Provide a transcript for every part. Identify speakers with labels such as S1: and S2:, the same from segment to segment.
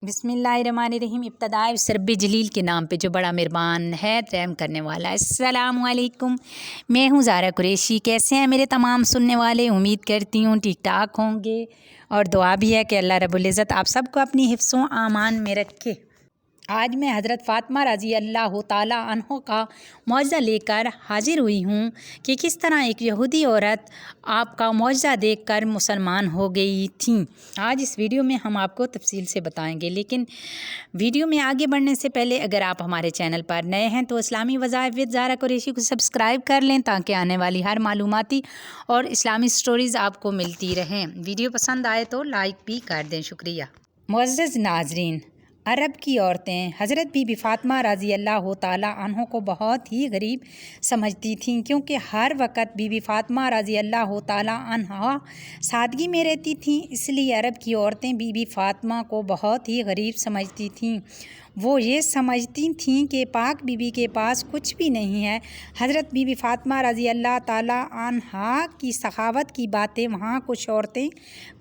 S1: बिस्मिल्लाहिर्रहमानिर्रहीम। इब्तदाई रब्बी जलील के नाम पे जो बड़ा मेहरबान है, रहम करने वाला है। अस्सलामु अलैकुम। मैं हूँ ज़ारा कुरैशी। कैसे हैं मेरे तमाम सुनने वाले? उम्मीद करती हूँ ठीक ठाक होंगे और दुआ भी है कि अल्लाह रब्बुल इज़्ज़त आप सबको अपनी हिफ्ज़ो आमान में रखे। आज मैं हज़रत फ़ातिमा रज़ी अल्लाह ताला अन्हा का मौजज़ा लेकर हाज़िर हुई हूँ कि किस तरह एक यहूदी औरत आपका मौजज़ा देखकर मुसलमान हो गई थी। आज इस वीडियो में हम आपको तफसील से बताएंगे, लेकिन वीडियो में आगे बढ़ने से पहले अगर आप हमारे चैनल पर नए हैं तो इस्लामी वज़ाइफ विद ज़ारा कुरैशी को सब्सक्राइब कर लें ताकि आने वाली हर मालूमाती और इस्लामी स्टोरीज़ आपको मिलती रहें। वीडियो पसंद आए तो लाइक भी कर दें। शुक्रिया। मुअज़्ज़ज़ नाज़रीन, अरब की औरतें हज़रत बीबी फ़ातिमा रज़ी अल्लाह ताला अन्हा को बहुत ही गरीब समझती थीं, क्योंकि हर वक्त बीबी फ़ातिमा रज़ी अल्लाह ताला अन्हा सादगी में रहती थीं। इसलिए अरब की औरतें बीबी फ़ातिमा को बहुत ही गरीब समझती थीं। वो ये समझती थीं कि पाक बीबी के पास कुछ भी नहीं है। हज़रत बीबी फ़ातिमा रज़ी अल्लाह ताला अन्हा की सखावत की बातें वहाँ कुछ औरतें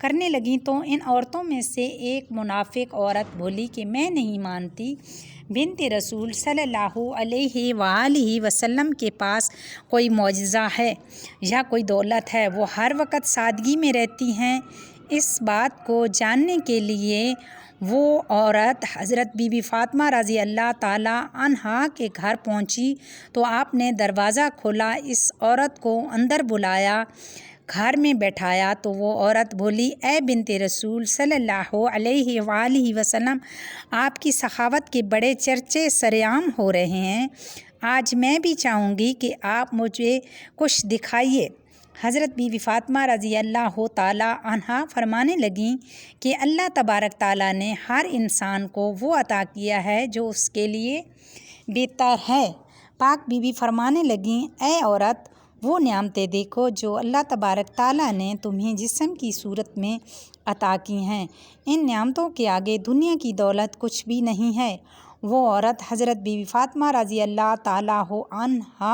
S1: करने लगीं तो इन औरतों में से एक मुनाफिक औरत बोली कि मैं नहीं मानती बिन्ते रसूल सल्लल्लाहु अलैहि वसल्लम के पास कोई मौजज़ा है या कोई दौलत है। वो हर वक्त सादगी में रहती हैं। इस बात को जानने के लिए वो औरत हज़रत बीबी फ़ातिमा रज़ी अल्लाह ताला अन्हा के घर पहुंची तो आपने दरवाज़ा खोला, इस औरत को अंदर बुलाया, घर में बैठाया तो वो औरत बोली, ए बिन्ते रसूल सल्लल्लाहु अलैहि वसल्लम, आपकी सखावत के बड़े चर्चे सरेआम हो रहे हैं। आज मैं भी चाहूँगी कि आप मुझे कुछ दिखाइए। हज़रत बीबी फ़ातिमा रज़ी अल्लाह ताला अन्हा फरमाने लगीं कि अल्लाह तबारक ताला ने हर इंसान को वो अता किया है जो उसके लिए बेहतर है। पाक बीबी फरमाने लगीं, ए औरत, वो नेमतें देखो जो अल्लाह तबारक ताला ने तुम्हें जिस्म की सूरत में अता की हैं। इन नेमतों के आगे दुनिया की दौलत कुछ भी नहीं है। वो औरत हज़रत बीबी फ़ातिमा रज़ी अल्लाह ताला अन्हा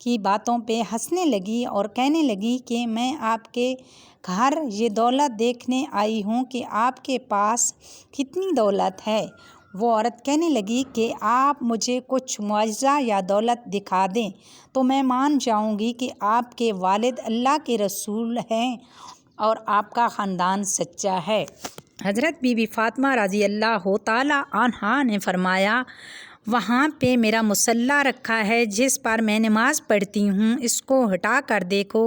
S1: की बातों पे हंसने लगी और कहने लगी कि मैं आपके घर ये दौलत देखने आई हूँ कि आपके पास कितनी दौलत है। वो औरत कहने लगी कि आप मुझे कुछ मुआवज़ा या दौलत दिखा दें तो मैं मान जाऊंगी कि आपके वालिद अल्लाह के रसूल हैं और आपका ख़ानदान सच्चा है। हज़रत बीबी फ़ातिमा रज़ी अल्लाह ताला अन्हा ने फरमाया, वहाँ पे मेरा मुसल्ला रखा है जिस पर मैं नमाज़ पढ़ती हूँ, इसको हटा कर देखो,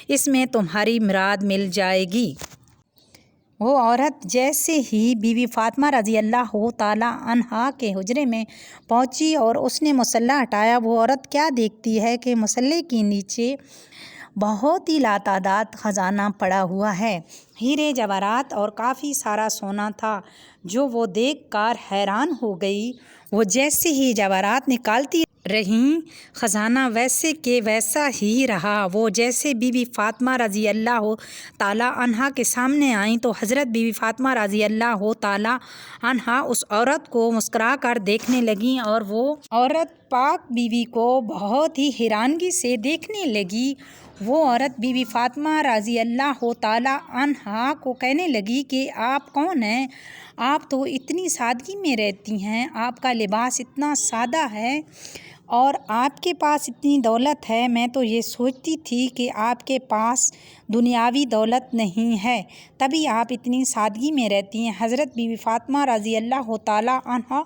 S1: इसमें तुम्हारी मुराद मिल जाएगी। वो औरत जैसे ही बीबी फ़ातिमा रज़ी अल्लाह ताला अन्हा के हुजरे में पहुंची और उसने मुसल्ला हटाया, वो औरत क्या देखती है कि मुसल्ले के नीचे बहुत ही लातादाद ख़जाना पड़ा हुआ है। हीरे जवाहरात और काफ़ी सारा सोना था, जो वो देखकर हैरान हो गई। वो जैसे ही जवाहरात निकालती रहीं, ख़जाना वैसे के वैसा ही रहा। वो जैसे बीबी फ़ातिमा रज़ी अल्लाह ताला अन्हा के सामने आई तो हज़रत बीबी फ़ातिमा रज़ी अल्लाह ताला अन्हा उस औरत को मुस्कुरा कर देखने लगीं और वो औरत पाक बीवी को बहुत ही हैरानगी से देखने लगी। वो औरत बीबी फ़ातिमा रज़ी अल्लाह ताला अन्हा को कहने लगी कि आप कौन हैं? आप तो इतनी सादगी में रहती हैं, आपका लिबास इतना सादा है और आपके पास इतनी दौलत है। मैं तो ये सोचती थी कि आपके पास दुनियावी दौलत नहीं है, तभी आप इतनी सादगी में रहती हैं। हज़रत बीबी फ़ातिमा रज़ी अल्लाह ताला अन्हा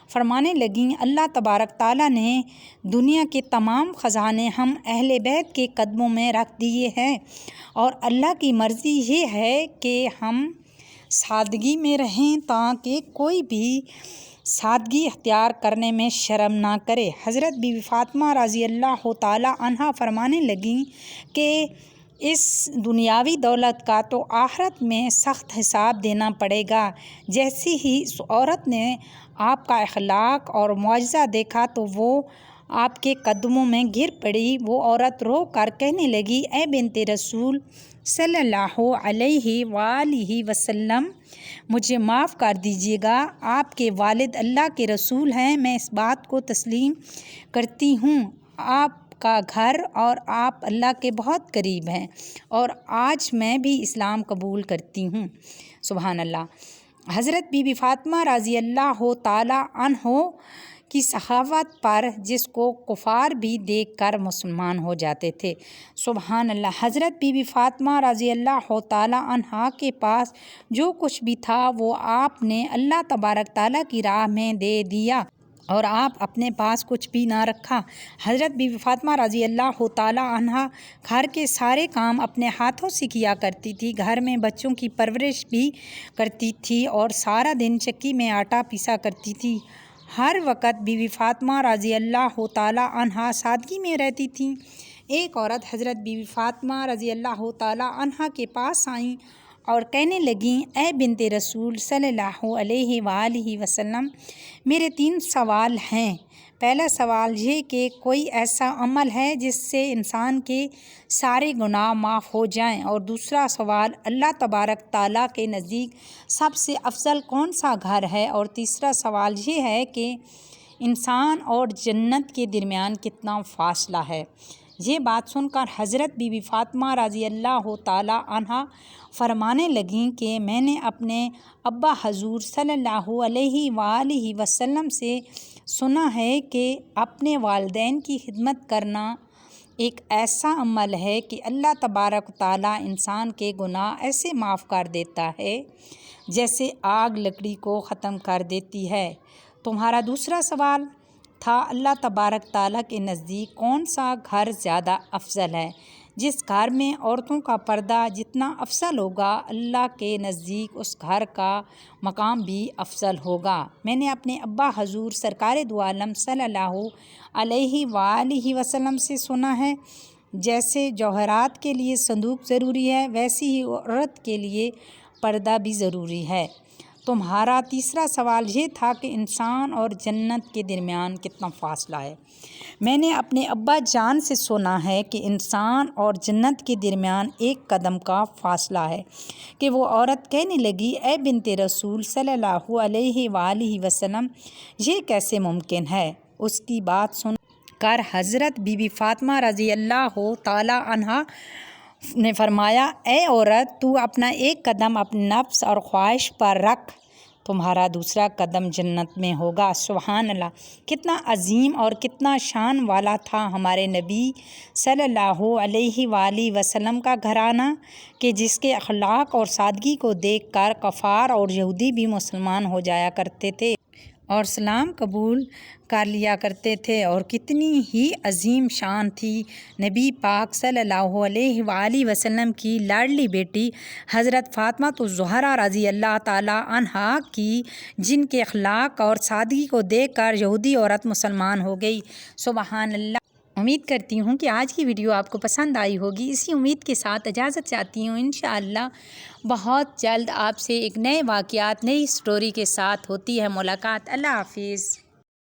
S1: फरमाने लगीं, अल्लाह तबारक ताला ने दुनिया के तमाम ख़जाने हम अहले बैत के कदमों में रख दिए हैं और अल्लाह की मर्ज़ी ये है कि हम सादगी में रहें ताकि कोई भी सादगी अख्तियार करने में शर्म ना करे। हज़रत बीबी फ़ातिमा रज़ी अल्लाह ताला अन्हा फरमाने लगीं कि इस दुनियावी दौलत का तो आखिरत में सख्त हिसाब देना पड़ेगा। जैसी ही इस औरत ने आपका अखलाक और मुआवज़ा देखा तो वो आपके कदमों में गिर पड़ी। वो औरत रो कर कहने लगी, ए बिन्ते रसूल सल्लल्लाहु अलैहि वसल्लम, मुझे माफ़ कर दीजिएगा, आपके वालिद अल्लाह के रसूल हैं। मैं इस बात को तस्लीम करती हूँ, आपका घर और आप अल्लाह के बहुत करीब हैं और आज मैं भी इस्लाम कबूल करती हूँ। सुभान अल्लाह। حضرت بی بی فاطمہ رضی اللہ تعالی عنہ کی سخاوت پر جس کو کفار بھی دیکھ کر مسلمان ہو جاتے تھے۔ سبحان اللہ۔ حضرت بی بی فاطمہ رضی اللہ تعالی عنہا کے پاس جو کچھ بھی تھا وہ آپ نے اللہ تبارک تعالیٰ کی راہ میں دے دیا اور آپ اپنے پاس کچھ بھی نہ رکھا۔ حضرت بی بی فاطمہ رضی اللہ تعالی عنہا گھر کے سارے کام اپنے ہاتھوں سے کیا کرتی تھی، گھر میں بچوں کی پرورش بھی کرتی تھی اور سارا دن چکی میں آٹا پیسا کرتی تھی۔ ہر وقت بی بی فاطمہ رضی اللہ تعالی عنہا سادگی میں رہتی تھیں۔ ایک عورت حضرت بی بی فاطمہ رضی اللہ تعالی عنہا کے پاس آئیں اور کہنے لگیں، اے بنت رسول صلی اللہ علیہ وآلہ وسلم، میرے 3 سوال ہیں۔ پہلا سوال یہ کہ کوئی ایسا عمل ہے جس سے انسان کے سارے گناہ معاف ہو جائیں، اور دوسرا سوال اللہ تبارک تعالیٰ کے نزدیک سب سے افضل کون سا گھر ہے، اور تیسرا سوال یہ ہے کہ انسان اور جنت کے درمیان کتنا فاصلہ ہے۔ یہ بات سن کر حضرت بی بی فاطمہ رضی اللہ تعالی عنہا فرمانے لگیں کہ میں نے اپنے ابا حضور صلی اللہ علیہ وآلہ وسلم سے سنا ہے کہ اپنے والدین کی خدمت کرنا ایک ایسا عمل ہے کہ اللہ تبارک تعالیٰ انسان کے گناہ ایسے معاف کر دیتا ہے جیسے آگ لکڑی کو ختم کر دیتی ہے۔ تمہارا دوسرا سوال تھا اللہ تبارک تعالیٰ کے نزدیک کون سا گھر زیادہ افضل ہے۔ جس گھر میں عورتوں کا پردہ جتنا افضل ہوگا، اللہ کے نزدیک اس گھر کا مقام بھی افضل ہوگا۔ میں نے اپنے ابا حضور سرکار دو عالم صلی اللہ علیہ وآلہ وسلم سے سنا ہے، جیسے جوہرات کے لیے صندوق ضروری ہے، ویسے ہی عورت کے لیے پردہ بھی ضروری ہے۔ تمہارا تیسرا سوال یہ تھا کہ انسان اور جنت کے درمیان کتنا فاصلہ ہے۔ میں نے اپنے ابا جان سے سنا ہے کہ انسان اور جنت کے درمیان 1 قدم کا فاصلہ ہے کہ وہ عورت کہنے لگی، اے بنت رسول صلی اللہ علیہ وآلہ وسلم، یہ کیسے ممکن ہے؟ اس کی بات سن کر حضرت بی بی فاطمہ رضی اللہ تعالی عنہا نے فرمایا، اے عورت، تو اپنا 1 قدم اپنے نفس اور خواہش پر رکھ، تمہارا دوسرا قدم جنت میں ہوگا۔ سبحان اللہ۔ کتنا عظیم اور کتنا شان والا تھا ہمارے نبی صلی اللہ علیہ وآلہ وسلم کا گھرانہ کہ جس کے اخلاق اور سادگی کو دیکھ کر کفار اور یہودی بھی مسلمان ہو جایا کرتے تھے اور اسلام قبول کر لیا کرتے تھے، اور کتنی ہی عظیم شان تھی نبی پاک صلی اللہ علیہ وآلہ وسلم کی لاڈلی بیٹی حضرت فاطمہ الزہرا رضی اللہ تعالی عنہا کی، جن کے اخلاق اور سادگی کو دیکھ کر یہودی عورت مسلمان ہو گئی۔ سبحان اللہ۔ امید کرتی ہوں کہ آج کی ویڈیو آپ کو پسند آئی ہوگی۔ اسی امید کے ساتھ اجازت چاہتی ہوں، انشاءاللہ بہت جلد آپ سے ایک نئے واقعات، نئی سٹوری کے ساتھ ہوتی ہے ملاقات۔ اللہ حافظ۔